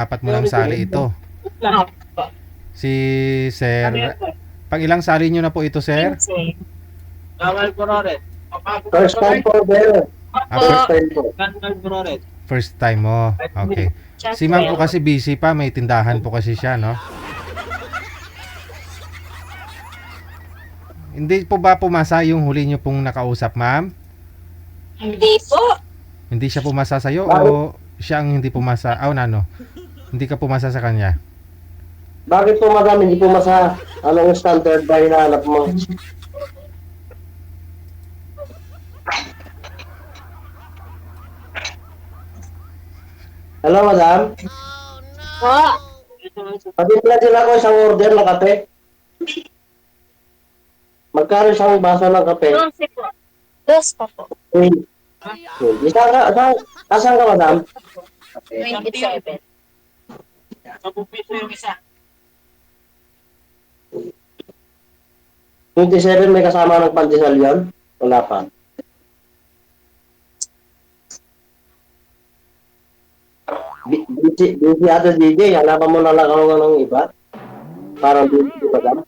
Apat mo ng sali ito. Si Sir, pang ilang sali nyo na po ito, Sir? First time po, Bel. First time po. First time mo. Okay. Si ma'am po kasi busy pa, may tindahan po kasi siya, no? Hindi po ba pumasa yung huli nyo pong nakausap, ma'am? Hindi po. Hindi siya pumasa sa'yo o Bakit, siya ang hindi pumasa? Oh, ano? Hindi ka pumasa sa kanya? bakit po madam, hindi po masa, anong standard ba hinahanap mo? Hello, madam? Po. Patimpla din ako isang order ng kape. Magkano isang baso ng kape? 12 po. 12 pa po. Hmm. Asan ka, madam? 27. 27 may kasama ng pandesal yun? Wala pa. Busy ata DJ, hanapan mo na lang ako ng iba. Parang busy, madam.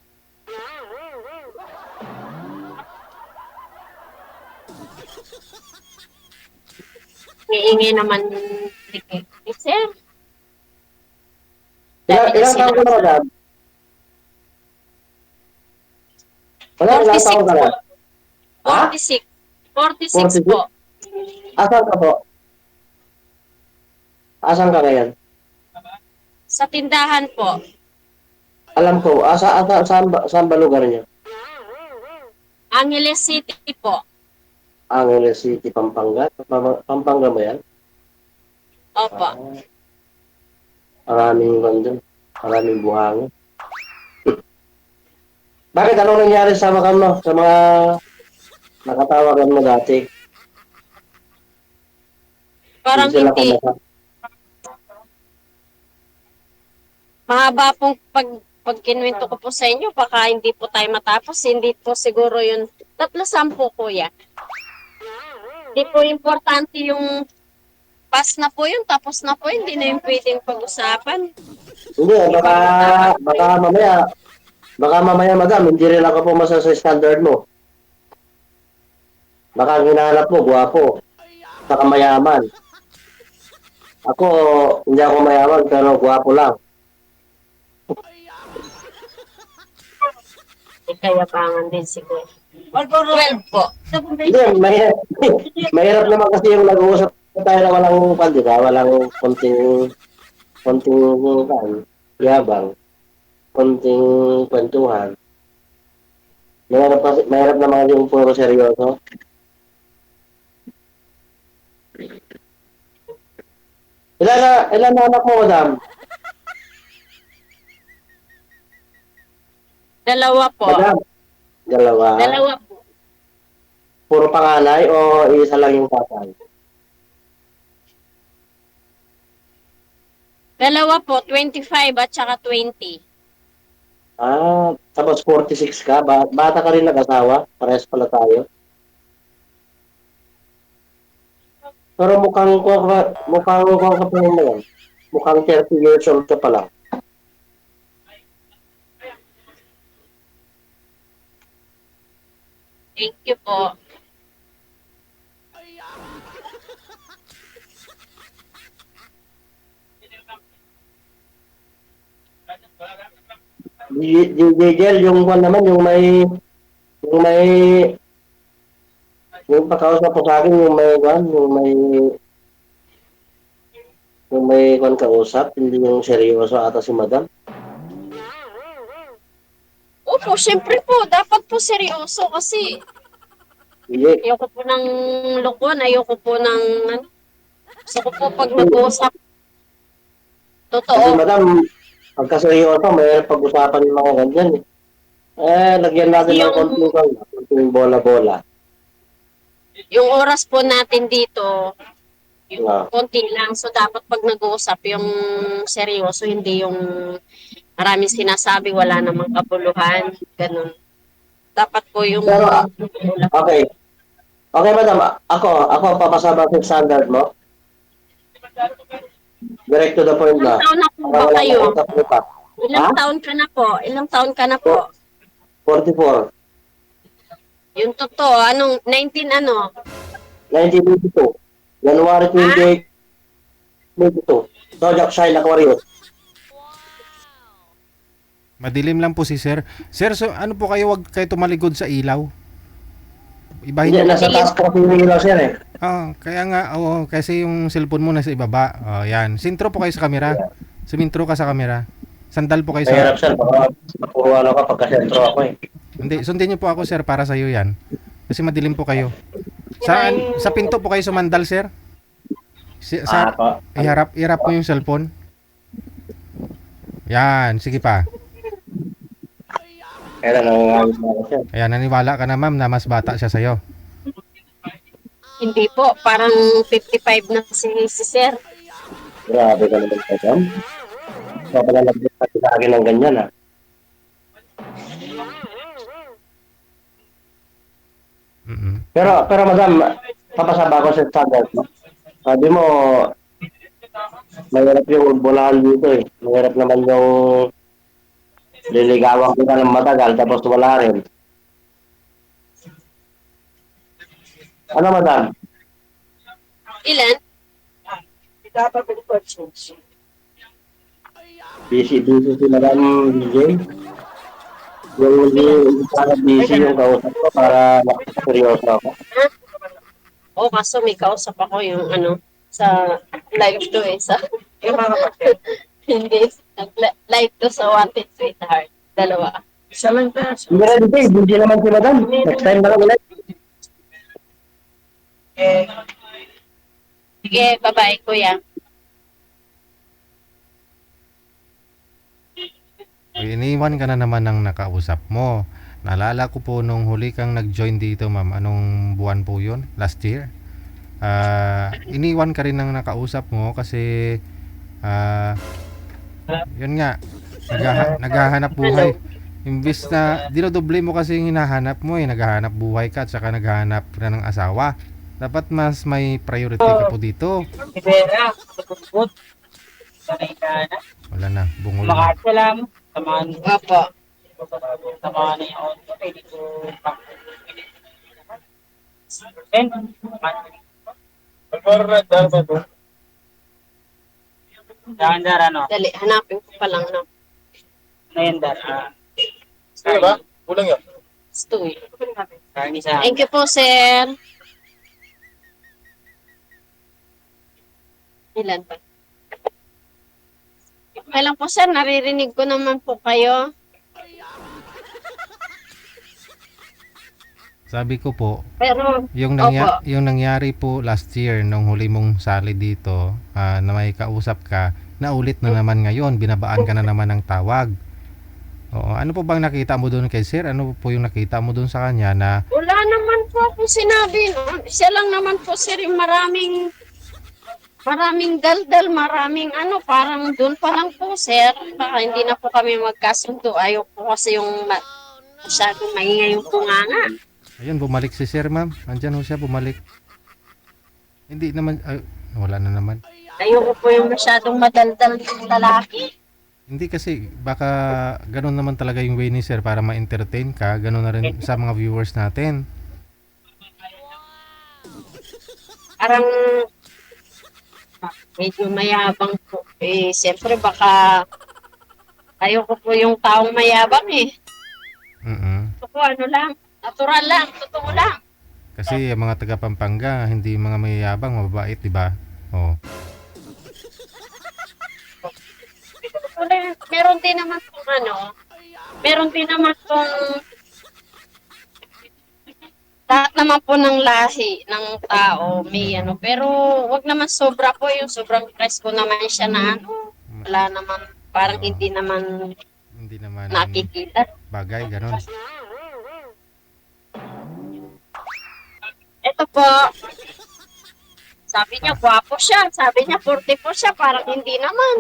Hiingi naman ni Sir. Ilang taon ka na, madam? Wala, ilang 46 taon ka na? po. Ha? 46. 46 po. Asan ka po? Asan ka ngayon? Sa tindahan po. Alam ko, saan ba lugar niyo? Angeles City po. Angeles City, Pampanga? Pampanga ba yan? Opo. Maraming bandun. Maraming buhangin. Bakit? Anong nangyari sa mga mo? Sa mga nakatawagan mo dati? Parang Hindi sila hindi. kumasa. Mahaba pong pag kinuwento ko po sa inyo, baka hindi po tayo matapos. Hindi po siguro yun. 3-10 kuya. Hindi po importante yung pass na po yun, tapos na po, hindi na yung pwedeng pag-usapan. Hindi, baka mamaya madam, hindi rin ako pumasa sa standard mo. Baka ang hinahanap mo, guwapo, saka mayaman. Ako, hindi ako mayaman, pero guwapo lang. Ikayabangan din siguro. 12 po. Hindi, mahirap naman kasi yung nag-uusap tayo na walang di ba? Walang konting yabang, konting kwentuhan. Mahirap naman yung puro seryoso. Ilan na anak mo, madam? 2 po. Madam, dalawa. 2 po. Puro panganay o isa lang yung tatay? 2 po, 25 at saka 20. Tapos 46 ka. Bata ka rin nag-asawa. Parehas pala tayo. Pero mukhang ka pa rin naman. Mukhang 30 years old ka pa lang. Thank you po. Jigel, yung one naman, yung may, yung pakausap po sa akin, yung may kwan kausap, hindi yung seryoso ata si madam. Opo, syempre po, dapat po seryoso kasi Hindi. ayoko po ng lukon, ayoko po ng gusto ko po pag nag-uusap. Kasi Totoo. madam, pagka seryoso, may pag-usapan yung mga ganyan eh. Lagyan natin ng konting bola-bola. Yung oras po natin dito, yung Ah. konti lang. So, dapat pag nag-uusap, yung seryoso, hindi yung maraming sinasabi, wala namang kabuluhan. Ganun. Dapat po yung... Pero, okay. Okay, madam. Ako papasama sa standard mo. Direct to the point Ilang na. taon na po Para ba wala kayo? nang utap-utap. Ilang Ha? taon ka na po? Ilang taon ka na po? 44. Yung totoo, anong 19 ano? 1982. January 28, 22. Zodiac sign Aquarius. Madilim lang po si sir. Sir, so ano po kayo, wag kayo tumalikod sa ilaw. Ibahin Hindi, nyo. nasa taas ko kasi yung ilaw sir eh. Kaya nga, kasi yung cellphone mo nasa ibaba. Yan. Sintro po kayo sa camera. Sumintro ka sa camera. Sandal po kayo Mahirap sa... sir, baka puro ano ka pagka-sentro ako eh. Hindi, sundin niyo po ako sir para sa iyo yan. Kasi madilim po kayo. Sa pinto po kayo sumandal sir. Pa. Iharap mo yung cellphone. Yan, sige pa. Kaya nangangalit na ako sir. Ayan, naniwala ka na ma'am na mas bata siya sa'yo. Hindi po, parang 55 na si sir. Grabe ka naman po dyan. So pala nagdito lagi ng ganyan ah. Pero madam, papasaba ko sa tagal. Sabi mo, mahirap yung bulahan dito eh. Mahirap naman yung liligawan kita ng matagal tapos wala rin. Ano madam? Ilan? Busy si madam DJ. Yung hindi para busy yung kausap ko para seryoso ako. Oo, kaso may kausap ako yung ano, sa live to eh. Sa, hindi, live to sa Wanted Sweetheart. Dalawa. Isa lang ta. Hindi na DJ, busy naman si madam. Next time na lang ulit. Sige, bye-bye, kuya. Iniwan ka na naman ng nakausap mo. Naalala ko po nung huli kang nag-join dito ma'am. Anong buwan po yun? Last year? Iniwan ka rin ng nakausap mo kasi yun nga, naghahanap buhay. Imbis na dinodoble mo kasi yung hinahanap mo naghahanap buhay ka at saka naghahanap ka ng asawa. Dapat mas may priority ka po dito. Wala na, bungol na. Salam, tamaan Opo. tamaan na yung auto, pwede ko then, Dar, ano? Dali, hanapin ko pa lang, no? Nayandar, Ano ba? Kulang yun. Stoy. Karni sa Thank you po, sir. Ilan pa? Okay lang po, sir. Naririnig ko naman po kayo. Sabi ko po, Pero, yung nangyari po last year nung huli mong sali dito, na may kausap ka, naulit na naman ngayon, binabaan ka na naman ng tawag. Oo, ano po bang nakita mo doon kay sir? Ano po yung nakita mo doon sa kanya na wala naman po akong sinabi, no? Siya lang naman po, sir, yung maraming daldal, maraming ano, parang doon pa lang po, sir. Baka hindi na po kami magkasundo. Ayaw po kasi yung masyadong maingay yung bunganga. ayun, bumalik si sir ma'am. Andyan ho siya, bumalik. Hindi naman, wala na naman. Ayoko po yung masyadong madaldal yung lalaki. Hindi kasi, baka ganun naman talaga yung way ni sir para ma-entertain ka. Ganun na rin sa mga viewers natin. Parang medyo mayabang po. Siyempre baka ayoko po yung taong mayabang eh. Ito po ano lang, natural lang, totoo lang. Kasi ang mga taga Pampanga, hindi mga mayayabang, mababait, di ba? Oh. Meron din naman pong ano, meron din naman pong lahat naman po ng lahi ng tao may ano, pero wag naman sobra po yung sobrang presko naman siya na ano, wala naman, parang hindi naman Hindi naman nakikita. bagay, ganun. Ito po, sabi niya gwapo siya, sabi niya 44 siya, parang hindi naman.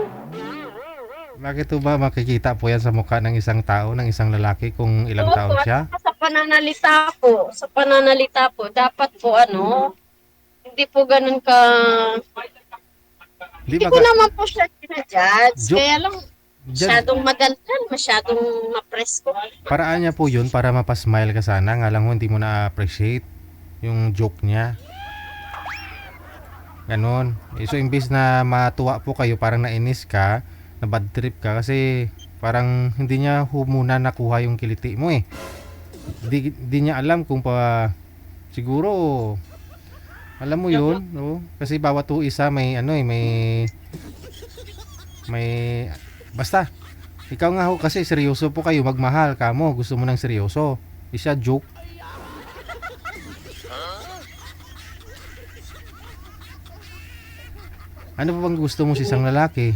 Bakit po ba makikita po yan sa mukha ng isang tao, ng isang lalaki kung ilang Oo taon po, siya? at sa pananalita po, dapat po ano, hindi po ganun ka Di Hindi ba ko ka, naman po siya sinajudge. Joke. Kaya lang, dyan, masyadong madaldal, masyadong ma-press ko. paraan niya po yun para mapasmile ka sana. Nga lang ho, hindi mo na-appreciate yung joke niya. Ganon. So, imbis na matuwa po kayo, parang nainis ka, na bad trip ka, kasi parang hindi niya muna nakuha yung kiliti mo eh. Di niya alam kung siguro, alam mo yun, no? Kasi bawat po isa may may, basta, ikaw nga ho, kasi seryoso po kayo, magmahal ka mo, gusto mo ng seryoso. Isa joke. Ano pa bang gusto mo sa isang lalaki?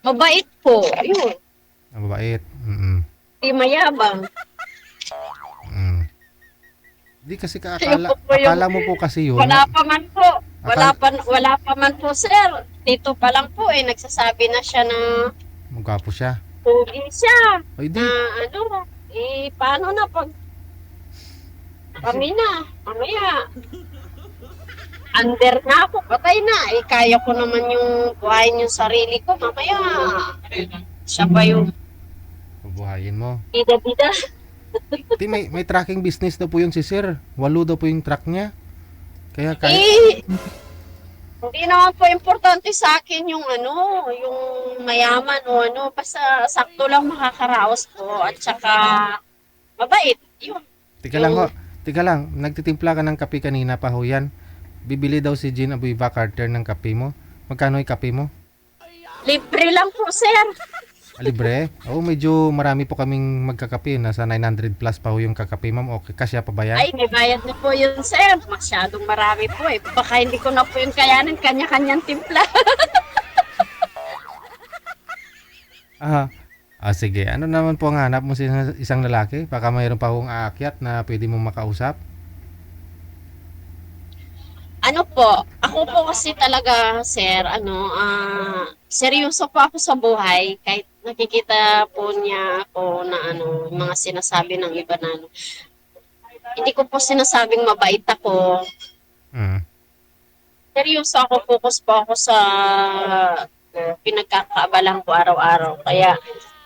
Mabait po. Yun. Mabait. Mm-mm. Di mayabang. Mm. Di kasi Yun po yung- akala mo po kasi yun. Wala pa man po. Wala pa man po, sir. Dito pa lang po nagsasabi na siya na Magwapo siya. pugi siya. Ay di. Na paano na pag kami na, mamaya. Under na ako, patay na. Kaya ko naman yung buhayin yung sarili ko. Mamaya, siya pa yung Bubuhayin mo. bida-bida. Di may tracking business daw po yun si Sir. 8 daw po yung track niya. Kaya Hindi naman po importante sa akin yung yung mayaman o basta sakto lang makakaraos po at saka mabait. Yun. Tika lang ho. Tika lang, nagtitimpla ka ng kape kanina pa ho yan. Bibili daw si Jean Abuiva Carter ng kape mo. Magkano yung kape mo? Libre lang po, sir. Libre? Oo, medyo marami po kaming magkakape. Nasa 900 plus pa ho yung kakape, ma'am. Okay, kasya pa ba yan? Ay, may bayad na po yun, sir. Masyadong marami po eh. Baka hindi ko na po yung kayanin, kanya-kanyang timpla. Aha. Sige. Ano naman po ang hanap mo sa isang lalaki? Baka mayroon pa akong aakyat na pwede mong makausap. Ano po, ako po kasi talaga, sir, seryoso po ako sa buhay. Kahit nakikita po niya ako na mga sinasabi ng iba na hindi ko po sinasabing mabait ako. Mm. Seryoso ako, focus po ako sa pinagkakaabalahan ko araw-araw. Kaya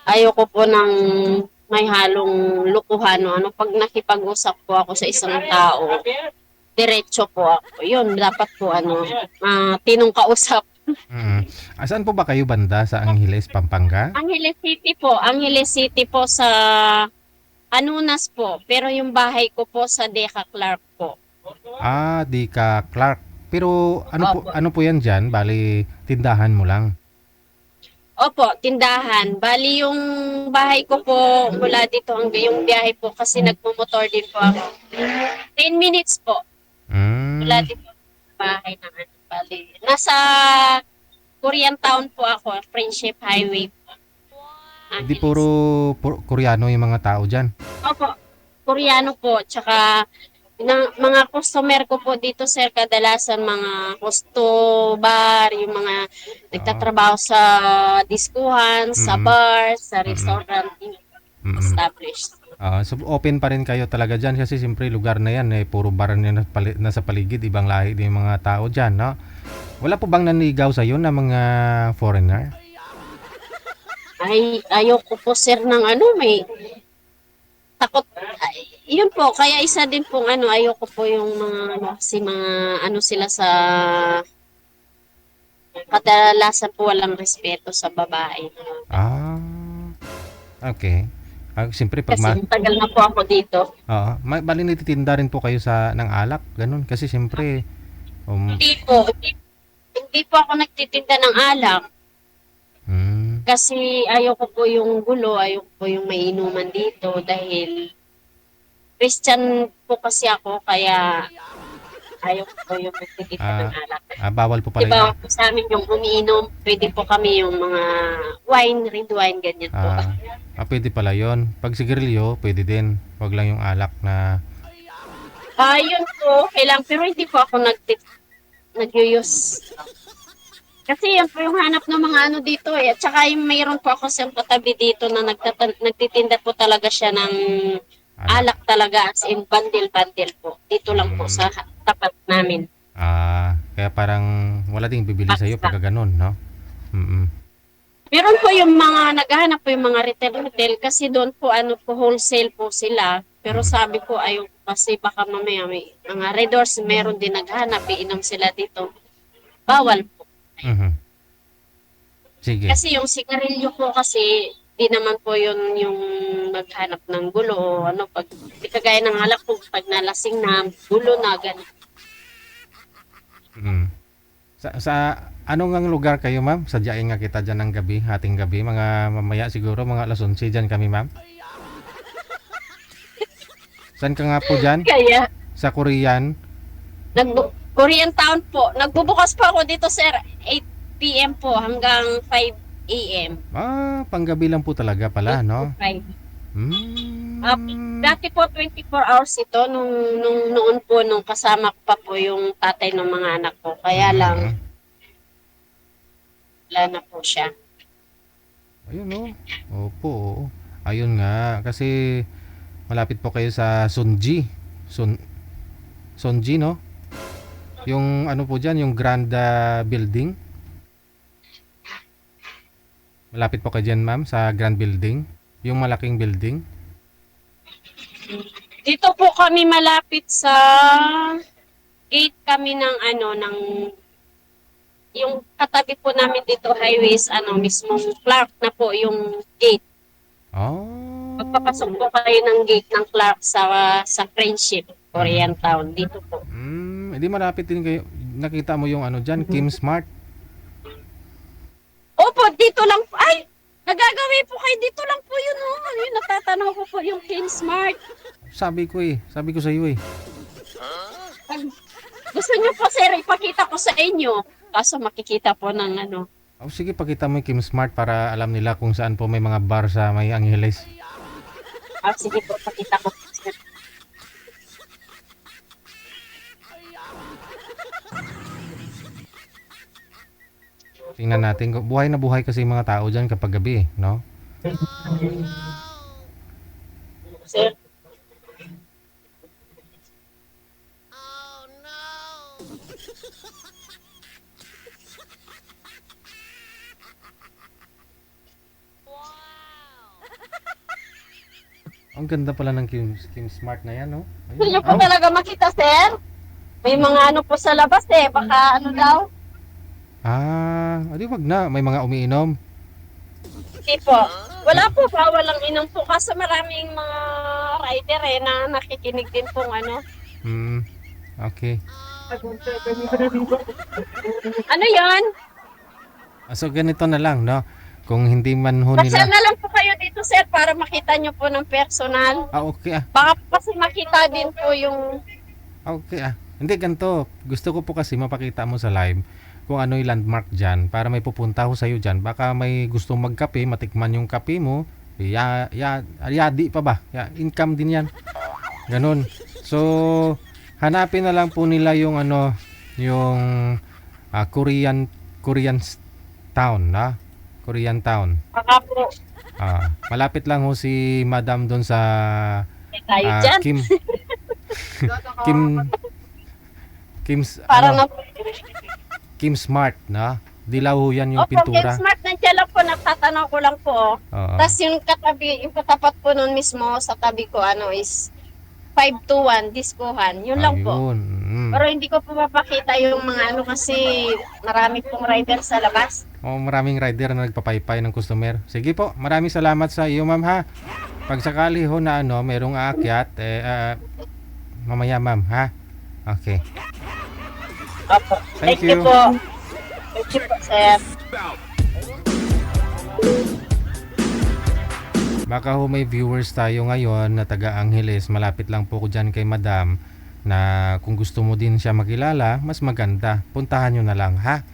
ayoko po ng may halong lukuhan. Pag nakipag-usap po ako sa isang tao, diretso po ako. Yun, dapat po tinong kausap. Mm. Saan po ba kayo banda? Sa Angeles, Pampanga? Angeles City po sa Anunas po. Pero yung bahay ko po sa Deca Clark po. Di ka Clark. Pero ano po yan dyan? Bali, tindahan mo lang. Opo, tindahan. Bali yung bahay ko po mula dito hanggang yung biyahe po kasi nagmumotor din po ako. 10 minutes po. Mula dito sa bahay na bali. Nasa Korean Town po ako, Friendship Highway po. Hindi puro Koreano yung mga tao dyan. Opo, Koreano po. Tsaka mga customer ko po dito, sir, kadalasan mga hosto bar, yung mga nagtatrabaho sa diskuhan, sa bar, sa restaurant, established. So open pa rin kayo talaga dyan kasi siyempre lugar na yan puro bar na nasa paligid, ibang lahi din yung mga tao dyan, no? Wala po bang nanligaw sa'yo na mga foreigner? Ay, ayoko po, sir, ng may takot. Yun po, kaya isa din pong ayoko po yung mga sila sa kadalasan po walang respeto sa babae. Okay. Siyempre pag Kasi tagal na po ako dito. bali nititinda rin po kayo ng alak, ganun. Kasi siyempre Hindi po ako nagtitinda ng alak. Kasi ayoko po yung gulo, ayoko po yung mainuman dito dahil Christian po kasi ako, kaya ayoko po yung nagtitinda ng alak. bawal po pala Diba po sa amin yung umiinom, pwede po kami yung mga red wine, ganyan po. Pwede pala yon. Pag sigarilyo, pwede din. Wag lang yung alak na Yun po, kailang, pero hindi po ako nag-use. Kasi yan po yung hanap ng mga dito eh. At saka yung mayroon po ako sa katabi dito na nagtitinda po talaga siya ng alak talaga, as in bundle po. Dito lang po sa tapat namin. Kaya parang wala ding bibili sa'yo pagka ganun, no? Mm. Meron po yung mga naghahanap po yung mga retail kasi doon po ano po wholesale po sila. Pero sabi ko ayaw kasi baka mamaya may mga Red Doors meron din naghahanap, iinom sila dito. Bawal po. Mhm. Sige. Kasi yung sigarilyo po kasi di naman po yun yung maghanap ng gulo o ano pag di kagaya ng alak po pag nalasing na gulo na ganun. Mm. Sa anong ngang lugar kayo, ma'am? Sadyain nga kita dyan ng gabi, hating gabi, mga mamaya siguro, mga alas 11 dyan kami, ma'am. Saan ka nga po dyan? Kaya Sa Korean? Korean Town po. Nagbubukas po ako dito sir 8 PM po hanggang 5 AM. Panggabi lang po talaga pala, no? 5. Mm. Dati po 24 hours ito noon po nung kasama ko pa po yung tatay ng mga anak ko. Kaya lang wala na po siya. Ayun, no? Opo, oo. Ayun nga, kasi malapit po kayo sa Sunji. Sunji, no? Yung ano po dyan, yung Grand Building. Malapit po kayo dyan, ma'am, sa Grand Building. Yung malaking building. Dito po kami malapit sa gate kami ng yung katabi po namin dito highways mismong Clark na po yung gate. Oh. Pagpapasok po kayo ng gate ng Clark sa Friendship, Korean Town dito po. Hindi malapit din kayo. Nakita mo yung ano dyan, Kim Smart. Opo, dito lang po. Ay, nagagawin po kayo dito lang po yun. Yun, natatanaw ko po yung King Smart. Sabi ko sa iyo eh. Gusto niyo po sir, ipakita ko sa inyo. Kaso makikita po ng Sige, pakita mo yung Kim Smart para alam nila kung saan po may mga bar sa may Angeles. Sige po, pakita ko po sir. Tingnan natin. Buhay na buhay kasi yung mga tao dyan kapag gabi, no? Sir, Ang ganda pala ng Kim Smart na yan, no? gusto niyo po talaga makita sir? May mga po sa labas baka daw? Di wag na. May mga umiinom. Hindi po. Wala po, bawal lang inom po kasi maraming mga rider na nakikinig din pong Okay. Ano yon? So ganito na lang, no? Kung hindi man ho Pasya nila. na lang po kayo dito sir para makita niyo po ng personal. Okay Baka kasi makita din po yung Okay Hindi, ganito. Gusto ko po kasi mapakita mo sa live kung ano yung landmark dyan para may pupunta ho sa'yo dyan. Baka may gustong magkape, matikman yung kape mo. Yadi pa ba? Income din yan. Ganun. So, hanapin na lang po nila yung yung Korean town, na? Korean town. baka po Malapit lang ho si Madam doon sa tayo dyan. Para na po. Kim Smart, na? Dilaw ho yan yung Opo, pintura. Game Smart nandiyan lang po, nagtatanaw ko lang po. Oo. Tapos yung katapat po nun mismo sa tabi ko is 521, diskuhan. Yun lang po. Ayun. Pero hindi ko po mapakita yung mga kasi marami pong rider sa labas. Maraming rider na nagpapaypay ng customer. Sige po, maraming salamat sa iyo, ma'am, ha. Pag sakali ho na merong aakyat, mamaya, ma'am, ha. Okay. Opo. Thank you. po. Thank you po, sir. Baka ho may viewers tayo ngayon na taga Angeles. Malapit lang po ko dyan kay Madam, na kung gusto mo din siya makilala, mas maganda. Puntahan nyo na lang, ha.